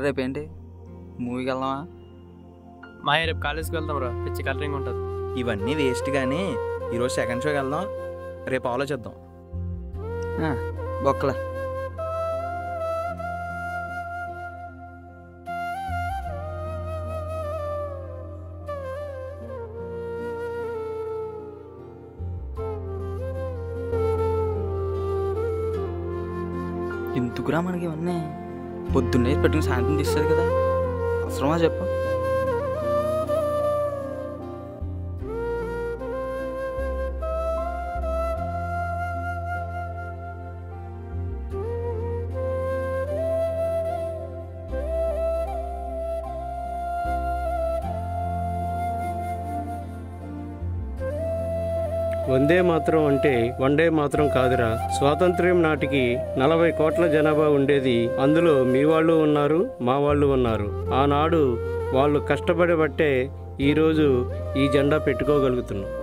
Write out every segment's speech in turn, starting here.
రేపేంటి మూవీకి వెళ్దామా? మా రేపు కాలేజ్కి వెళ్దాం రా, పిచ్చి కలరింగ్ ఉంటుంది. ఇవన్నీ వేస్ట్ కానీ ఈరోజు సెకండ్ షోకి వెళ్దాం, రేపు ఆలోచిద్దాం. బొక్కలే. ఎందుకురా మనకి ఇవన్నీ? పొద్దున్నే పెట్టుకుని సాయంత్రం తీస్తుంది కదా, అవసరమా చెప్పు? వందే మాత్రం అంటే వన్డే మాత్రం కాదురా. స్వాతంత్ర్యం నాటికి 40 కోట్ల జనాభా ఉండేది. అందులో మీ వాళ్ళు ఉన్నారు, మా వాళ్ళు ఉన్నారు. ఆనాడు వాళ్ళు కష్టపడబట్టే ఈరోజు ఈ జెండా పెట్టుకోగలుగుతున్నాం.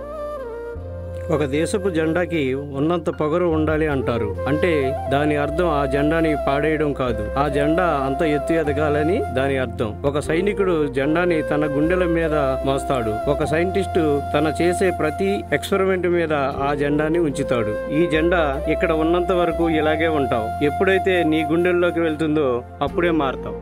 ఒక దేశపు జెండాకి ఉన్నంత పొగరు ఉండాలి అంటారు. అంటే దాని అర్థం ఆ జెండాని పాడేయడం కాదు, ఆ జెండా అంత ఎత్తు ఎదగాలని దాని అర్థం. ఒక సైనికుడు జెండాని తన గుండెల మీద మోస్తాడు. ఒక సైంటిస్టు తన చేసే ప్రతి ఎక్స్పెరిమెంట్ మీద ఆ జెండాని ఉంచుతాడు. ఈ జెండా ఇక్కడ ఉన్నంత వరకు ఇలాగే ఉంటావు. ఎప్పుడైతే నీ గుండెల్లోకి వెళ్తుందో అప్పుడే మారుతావు.